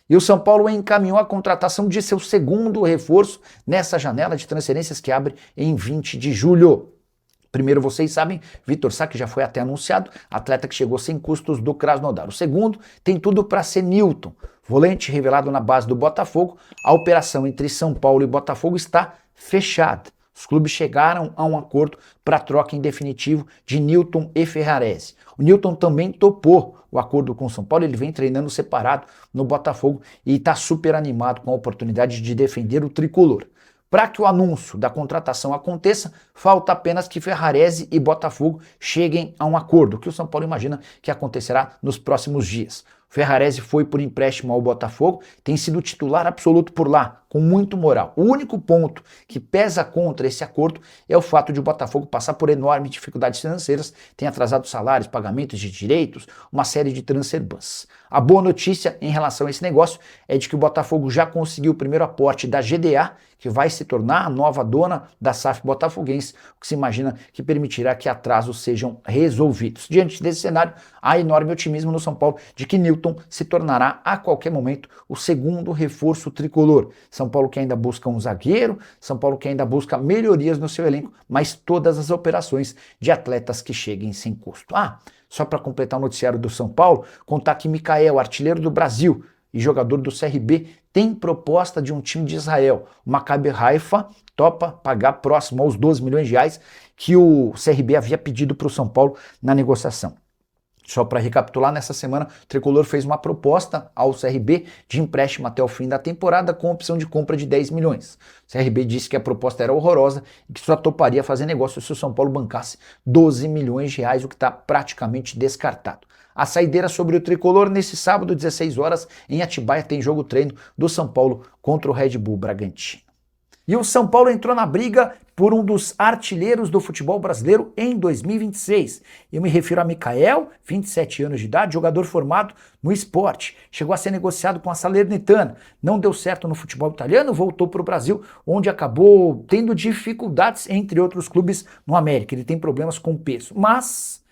E o São Paulo encaminhou a contratação de seu segundo reforço nessa janela de transferências que abre em 20 de julho. Primeiro, vocês sabem, Vitor Sá, que já foi até anunciado, atleta que chegou sem custos do Krasnodar. O segundo tem tudo para ser Newton, volante revelado na base do Botafogo. A operação entre São Paulo e Botafogo está fechada. Os clubes chegaram a um acordo para a troca em definitivo de Newton e Ferrarese. O Newton também topou o acordo com o São Paulo, ele vem treinando separado no Botafogo e está super animado com a oportunidade de defender o tricolor. Para que o anúncio da contratação aconteça, falta apenas que Ferrarese e Botafogo cheguem a um acordo, que o São Paulo imagina que acontecerá nos próximos dias. Ferrarese foi por empréstimo ao Botafogo, tem sido titular absoluto por lá, com muito moral. O único ponto que pesa contra esse acordo é o fato de o Botafogo passar por enormes dificuldades financeiras, tem atrasado salários, pagamentos de direitos, uma série de transfer bans. A boa notícia em relação a esse negócio é de que o Botafogo já conseguiu o primeiro aporte da GDA, que vai se tornar a nova dona da SAF botafoguense, o que se imagina que permitirá que atrasos sejam resolvidos. Diante desse cenário, há enorme otimismo no São Paulo de que Newton se tornará a qualquer momento o segundo reforço tricolor. São Paulo que ainda busca um zagueiro, São Paulo que ainda busca melhorias no seu elenco, mas todas as operações de atletas que cheguem sem custo. Só para completar o noticiário do São Paulo, contar que Mikael, artilheiro do Brasil e jogador do CRB, tem proposta de um time de Israel. O Maccabi Haifa topa pagar próximo aos 12 milhões de reais que o CRB havia pedido para o São Paulo na negociação. Só para recapitular, nessa semana o Tricolor fez uma proposta ao CRB de empréstimo até o fim da temporada com opção de compra de 10 milhões. O CRB disse que a proposta era horrorosa e que só toparia fazer negócio se o São Paulo bancasse 12 milhões de reais, o que está praticamente descartado. A saideira sobre o Tricolor nesse sábado, 16 horas, em Atibaia, tem jogo treino do São Paulo contra o Red Bull Bragantino. E o São Paulo entrou na briga por um dos artilheiros do futebol brasileiro em 2026. Eu me refiro a Mikael, 27 anos de idade, jogador formado no Sport. Chegou a ser negociado com a Salernitana. Não deu certo no futebol italiano, voltou para o Brasil, onde acabou tendo dificuldades, entre outros clubes, no América. Ele tem problemas com peso. Mas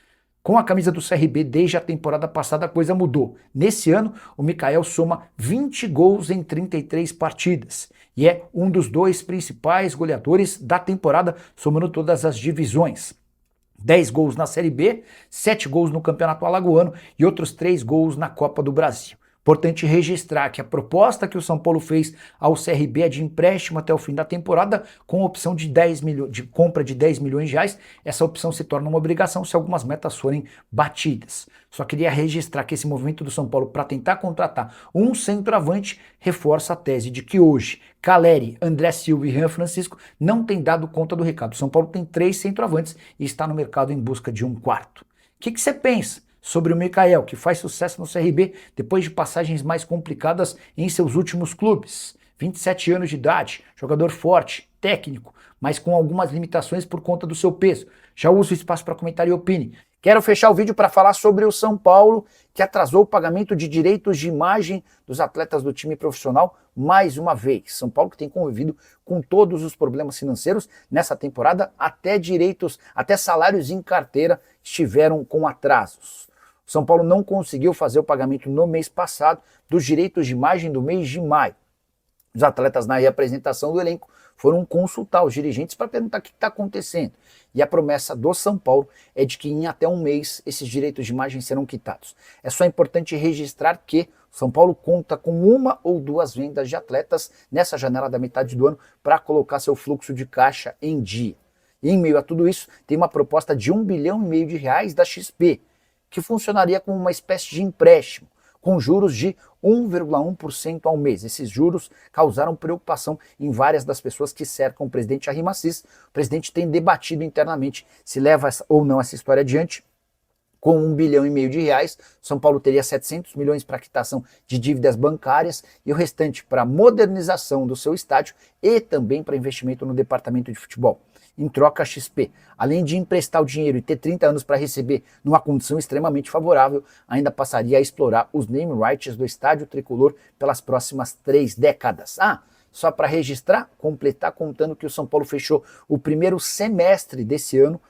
com a camisa do CRB desde a temporada passada a coisa mudou. Nesse ano, o Mikael soma 20 gols em 33 partidas e é um dos dois principais goleadores da temporada, somando todas as divisões. 10 gols na Série B, 7 gols no Campeonato Alagoano e outros 3 gols na Copa do Brasil. Importante registrar que a proposta que o São Paulo fez ao CRB é de empréstimo até o fim da temporada com opção de compra de 10 milhões de reais. Essa opção se torna uma obrigação se algumas metas forem batidas. Só queria registrar que esse movimento do São Paulo para tentar contratar um centroavante reforça a tese de que hoje Caleri, André Silva e Jean Francisco não têm dado conta do recado. O São Paulo tem 3 centroavantes e está no mercado em busca de um quarto. O que você pensa sobre o Mikael, que faz sucesso no CRB depois de passagens mais complicadas em seus últimos clubes? 27 anos de idade, jogador forte, técnico, mas com algumas limitações por conta do seu peso. Já uso o espaço para comentar e opine. Quero fechar o vídeo para falar sobre o São Paulo, que atrasou o pagamento de direitos de imagem dos atletas do time profissional mais uma vez. São Paulo que tem convivido com todos os problemas financeiros nessa temporada, até salários em carteira estiveram com atrasos. O São Paulo não conseguiu fazer o pagamento no mês passado dos direitos de imagem do mês de maio. Os atletas na reapresentação do elenco foram consultar os dirigentes para perguntar o que está acontecendo. E a promessa do São Paulo é de que em até um mês esses direitos de imagem serão quitados. É só importante registrar que o São Paulo conta com 1 ou 2 vendas de atletas nessa janela da metade do ano para colocar seu fluxo de caixa em dia. E em meio a tudo isso, tem uma proposta de 1,5 bilhão de reais da XP, que funcionaria como uma espécie de empréstimo, com juros de 1,1% ao mês. Esses juros causaram preocupação em várias das pessoas que cercam o presidente Arrim Assis. O presidente tem debatido internamente se leva ou não essa história adiante. Com 1,5 bilhão de reais, São Paulo teria 700 milhões para quitação de dívidas bancárias e o restante para modernização do seu estádio e também para investimento no departamento de futebol. Em troca, a XP, além de emprestar o dinheiro e ter 30 anos para receber numa condição extremamente favorável, ainda passaria a explorar os name rights do estádio tricolor pelas próximas 3 décadas. Só para registrar, completar contando que o São Paulo fechou o primeiro semestre desse ano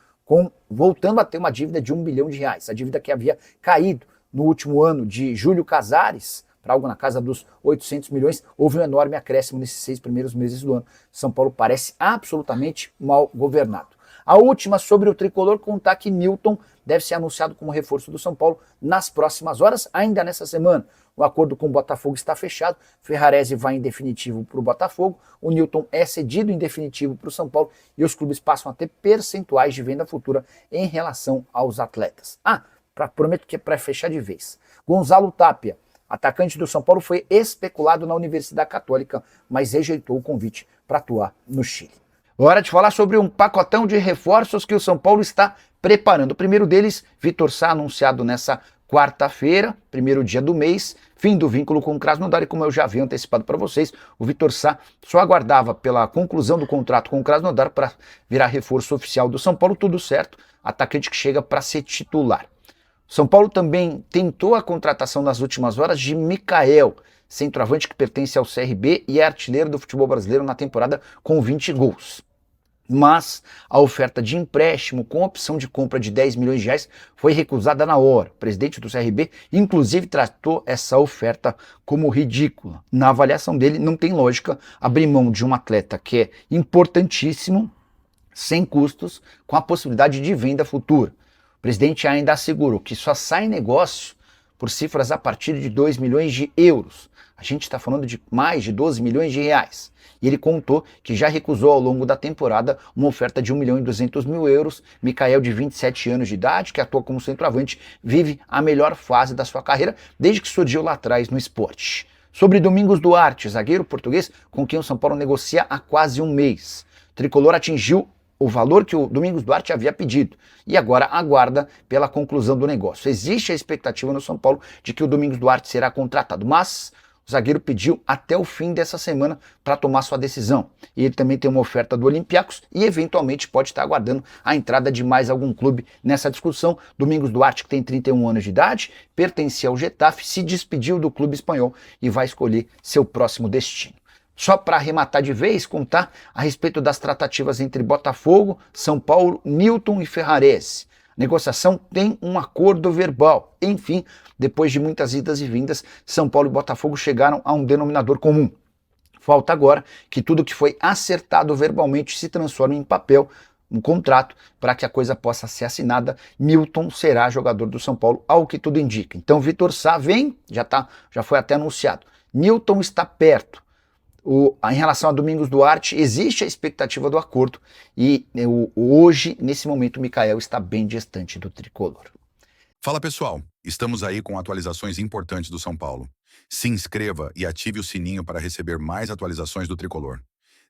voltando a ter uma dívida de 1 bilhão de reais. A dívida que havia caído no último ano de Júlio Casares para algo na casa dos 800 milhões. Houve um enorme acréscimo nesses 6 primeiros meses do ano. São Paulo parece absolutamente mal governado. A última sobre o tricolor, contar que Newton deve ser anunciado como reforço do São Paulo nas próximas horas, ainda nessa semana. O acordo com o Botafogo está fechado, Ferrarese vai em definitivo para o Botafogo, o Newton é cedido em definitivo para o São Paulo e os clubes passam a ter percentuais de venda futura em relação aos atletas. Prometo que é para fechar de vez. Gonzalo Tapia, atacante do São Paulo, foi especulado na Universidade Católica, mas rejeitou o convite para atuar no Chile. Hora de falar sobre um pacotão de reforços que o São Paulo está preparando. O primeiro deles, Vitor Sá, anunciado nessa quarta-feira, primeiro dia do mês, fim do vínculo com o Krasnodar, e como eu já havia antecipado para vocês, o Vitor Sá só aguardava pela conclusão do contrato com o Krasnodar para virar reforço oficial do São Paulo, tudo certo, atacante que chega para ser titular. São Paulo também tentou a contratação nas últimas horas de Mikael, centroavante que pertence ao CRB e é artilheiro do futebol brasileiro na temporada com 20 gols. Mas a oferta de empréstimo com opção de compra de 10 milhões de reais foi recusada na hora. O presidente do CRB, inclusive, tratou essa oferta como ridícula. Na avaliação dele, não tem lógica abrir mão de um atleta que é importantíssimo, sem custos, com a possibilidade de venda futura. O presidente ainda assegurou que só sai negócio por cifras a partir de 2 milhões de euros. A gente está falando de mais de 12 milhões de reais. E ele contou que já recusou ao longo da temporada uma oferta de 1 milhão e 200 mil euros. Mikael, de 27 anos de idade, que atua como centroavante, vive a melhor fase da sua carreira desde que surgiu lá atrás no esporte. Sobre Domingos Duarte, zagueiro português com quem o São Paulo negocia há quase um mês. O tricolor atingiu o valor que o Domingos Duarte havia pedido e agora aguarda pela conclusão do negócio. Existe a expectativa no São Paulo de que o Domingos Duarte será contratado, mas o zagueiro pediu até o fim dessa semana para tomar sua decisão. E ele também tem uma oferta do Olympiacos e eventualmente pode estar aguardando a entrada de mais algum clube nessa discussão. Domingos Duarte, que tem 31 anos de idade, pertencia ao Getafe, se despediu do clube espanhol e vai escolher seu próximo destino. Só para arrematar de vez, contar a respeito das tratativas entre Botafogo, São Paulo, Newton e Ferrarese. A negociação tem um acordo verbal. Enfim, depois de muitas idas e vindas, São Paulo e Botafogo chegaram a um denominador comum. Falta agora que tudo que foi acertado verbalmente se transforme em papel, um contrato, para que a coisa possa ser assinada. Newton será jogador do São Paulo, ao que tudo indica. Então, Vitor Sá vem, já foi até anunciado. Newton está perto. Em relação a Domingos Duarte, existe a expectativa do acordo e hoje, nesse momento, o Mikael está bem distante do tricolor. Fala pessoal, estamos aí com atualizações importantes do São Paulo. Se inscreva e ative o sininho para receber mais atualizações do tricolor.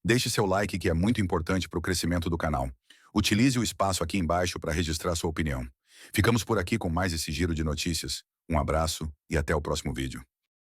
Deixe seu like, que é muito importante para o crescimento do canal. Utilize o espaço aqui embaixo para registrar sua opinião. Ficamos por aqui com mais esse giro de notícias. Um abraço e até o próximo vídeo.